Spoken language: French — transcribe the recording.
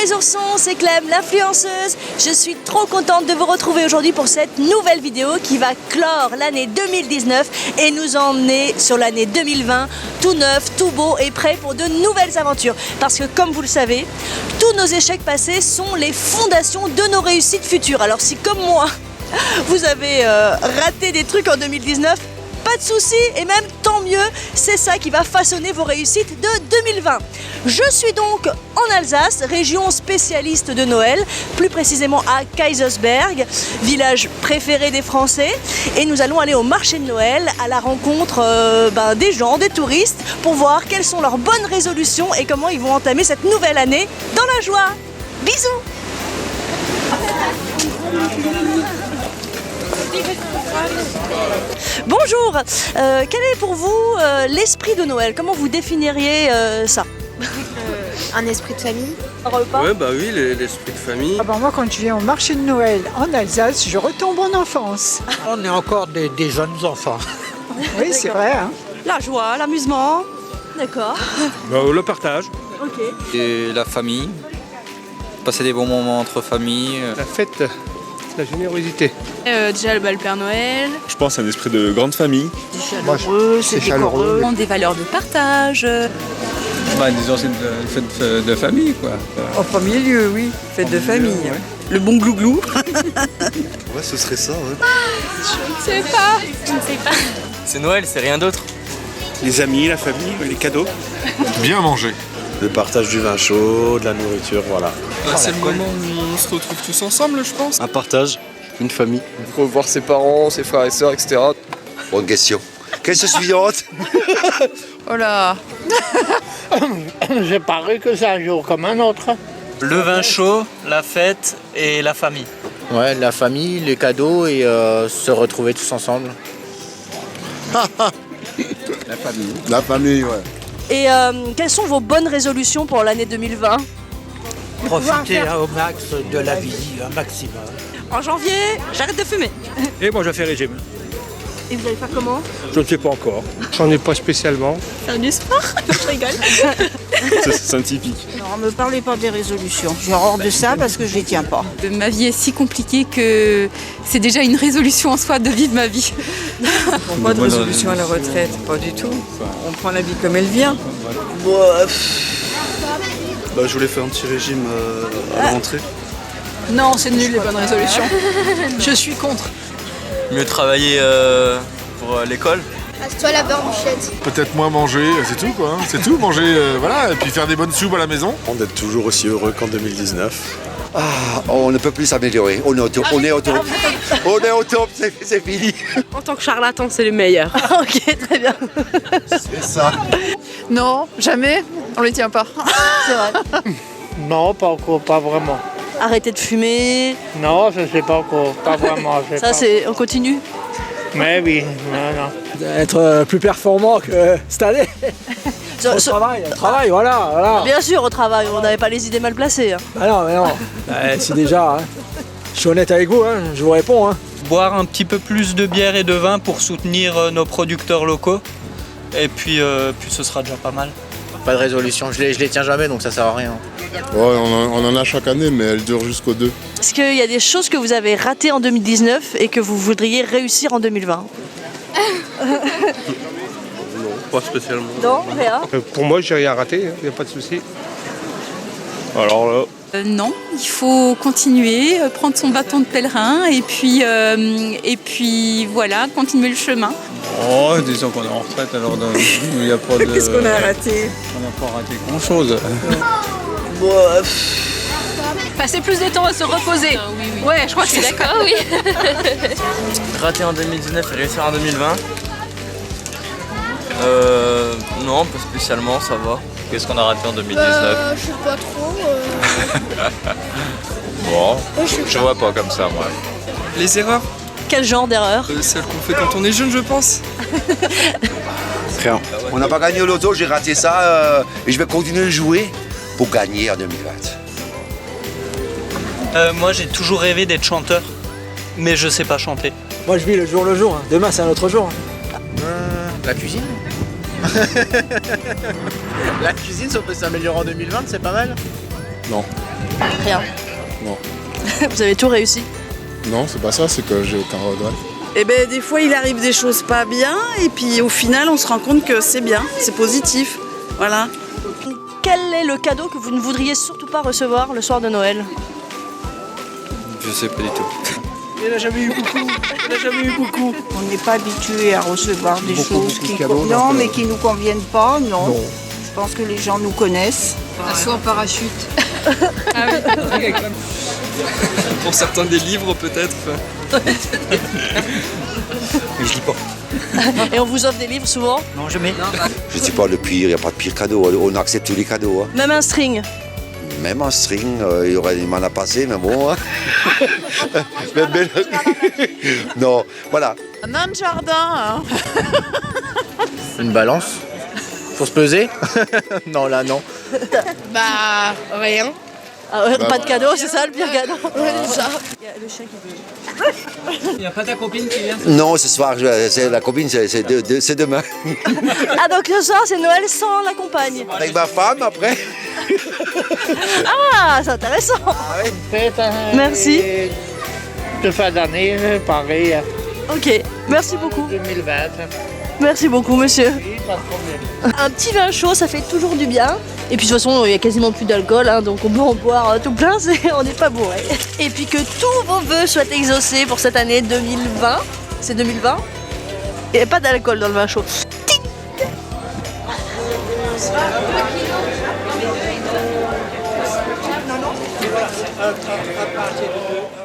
les oursons, c'est Clem, l'influenceuse. Je suis trop contente de vous retrouver aujourd'hui pour cette nouvelle vidéo qui va clore l'année 2019 et nous emmener sur l'année 2020, tout neuf, tout beau et prêt pour de nouvelles aventures. Parce que comme vous le savez, tous nos échecs passés sont les fondations de nos réussites futures. Alors si comme moi, vous avez raté des trucs en 2019, pas de soucis et même tant mieux, c'est ça qui va façonner vos réussites de 2020. Je suis donc en Alsace, région spécialiste de Noël, plus précisément à Kaysersberg, village préféré des Français. Et nous allons aller au marché de Noël à la rencontre des gens, des touristes, pour voir quelles sont leurs bonnes résolutions et comment ils vont entamer cette nouvelle année dans la joie. Bisous! Bonjour, quel est pour vous l'esprit de Noël? Comment vous définiriez ça? Un esprit de famille. Ouais, bah oui, l'esprit de famille. Ah bah moi, quand je viens au marché de Noël en Alsace, je retombe en enfance. On est encore des jeunes enfants. Oui, c'est vrai. Hein. La joie, l'amusement. D'accord. Le partage. Ok. Et la famille, passer des bons moments entre familles. La fête, la générosité. Déjà le Père Noël. Je pense à un esprit de grande famille. Chaleureux, c'est décoreux. Des valeurs de partage. Disons c'est une fête de famille quoi. En premier lieu, oui, fête de famille. Ouais. Le bon glouglou. Ouais, ce serait ça, ouais. Je ne sais pas. C'est Noël, c'est rien d'autre. Les amis, la famille, les cadeaux. Bien manger. Le partage du vin chaud, de la nourriture, voilà. C'est le moment où on se retrouve tous ensemble, je pense. Un partage, une famille. Revoir ses parents, ses frères et sœurs, etc. Bonne question. Question suivante. Oh là. J'ai paru que c'est un jour comme un autre. Le vin chaud, la fête et la famille. Ouais, la famille, les cadeaux et se retrouver tous ensemble. La famille. La famille, ouais. Et quelles sont vos bonnes résolutions pour l'année 2020? Profiter au max de la vie, un maximum. En janvier, j'arrête de fumer. Et moi, je vais faire régime. Et vous allez faire comment? Je ne sais pas encore. J'en ai pas spécialement. Faire du sport. Je rigole. C'est un typique. Non, me parlez pas des résolutions. J'ai horreur de ça parce que je les tiens pas. Ma vie est si compliquée que c'est déjà une résolution en soi de vivre ma vie. Pas de résolution à la retraite, pas du tout. On prend la vie comme elle vient. Je voulais faire un petit régime à la rentrée. Non, c'est nul les bonnes résolutions. Je suis contre. Mieux travailler pour l'école. Passe-toi la barbichette. Peut-être moins manger, c'est tout quoi. Hein. C'est tout, manger, voilà, et puis faire des bonnes soupes à la maison. D'être toujours aussi heureux qu'en 2019. On ne peut plus s'améliorer. On est au top. On est au top, c'est fini. En tant que charlatan, c'est le meilleur. Ok, très bien. C'est ça. Non, jamais. On les tient pas. C'est vrai. Non, pas encore, pas vraiment. Arrêtez de fumer. Non, je ne sais pas encore, pas vraiment. Ça, c'est. On continue. Mais oui, non. Être plus performant que cette année. Travail, voilà. Bien sûr, au travail, on n'avait pas les idées mal placées. Hein. Ah non, mais non. Si déjà, hein. Je suis honnête avec vous, hein. Je vous réponds. Hein. Boire un petit peu plus de bière et de vin pour soutenir nos producteurs locaux. Et puis ce sera déjà pas mal. Pas de résolution, je les tiens jamais donc ça sert à rien. Ouais, on en a chaque année, mais elle dure jusqu'au 2. Est-ce qu'il y a des choses que vous avez ratées en 2019 et que vous voudriez réussir en 2020? Non, pas spécialement. Non, rien. Pour moi, j'ai rien raté, il n'y a pas de souci. Alors là, Non, il faut continuer, prendre son bâton de pèlerin et puis voilà, continuer le chemin. Oh, disons qu'on est en retraite alors il n'y a pas de... Qu'est-ce qu'on a raté? On n'a pas raté grand-chose. Passer plus de temps à se reposer. Oui. Ouais, je crois que c'est d'accord, oui. Raté en 2019 et réussir en 2020. Non, pas spécialement, ça va. Qu'est-ce qu'on a raté en 2019? Je sais pas trop. Bon, je vois pas comme ça moi. Les erreurs, Quel genre d'erreur? celles qu'on fait quand on est jeune, je pense. rien. On n'a pas gagné au loto, j'ai raté ça et je vais continuer de jouer pour gagner en 2020. Moi j'ai toujours rêvé d'être chanteur, mais je sais pas chanter. Moi, je vis le jour. Hein. Demain, c'est un autre jour. La cuisine. La cuisine, si on peut s'améliorer en 2020, c'est pas mal. Non. Rien. Non. Vous avez tout réussi? Non, c'est pas ça, c'est que j'ai aucun regret. Eh ben, des fois, il arrive des choses pas bien, et puis au final, on se rend compte que c'est bien, c'est positif. Voilà. Quel est le cadeau que vous ne voudriez surtout pas recevoir le soir de Noël? Je sais pas du tout. Il n'a jamais eu beaucoup. Il n'a jamais eu beaucoup. On n'est pas habitué à recevoir des choses de cadeaux, non, donc, mais qui nous conviennent pas, non. Non. Je pense que les gens nous connaissent. Un saut en parachute. Pour certains des livres peut-être. Mais je lis pas. Et on vous offre des livres souvent? Non, jamais. Je ne sais pas le pire, il n'y a pas de pire cadeau. On accepte tous les cadeaux. Hein. Même un string? Même un string, il m'en a passé, mais bon. Hein. Non, voilà. Un jardin, hein. Une balance. Faut se peser. Non, là, non. Bah, rien. Ah ouais, pas de cadeau, c'est ça le pire cadeau? Ça. Il y a le chien qui Il n'y a pas ta copine qui vient? Non, ce soir, la copine, c'est demain. Ah donc ce soir c'est Noël sans la compagne? Avec ma femme, après. Ah, c'est intéressant. Merci. De fin d'année, pareil, Ok, merci beaucoup. 2020. Merci beaucoup monsieur. Oui, pas de problème. Un petit vin chaud, ça fait toujours du bien. Et puis de toute façon, il y a quasiment plus d'alcool, hein, donc on peut en boire tout plein, on n'est pas bourré. Et puis que tous vos vœux soient exaucés pour cette année 2020. C'est 2020. Il n'y a pas d'alcool dans le vin chaud. Ting. À partir de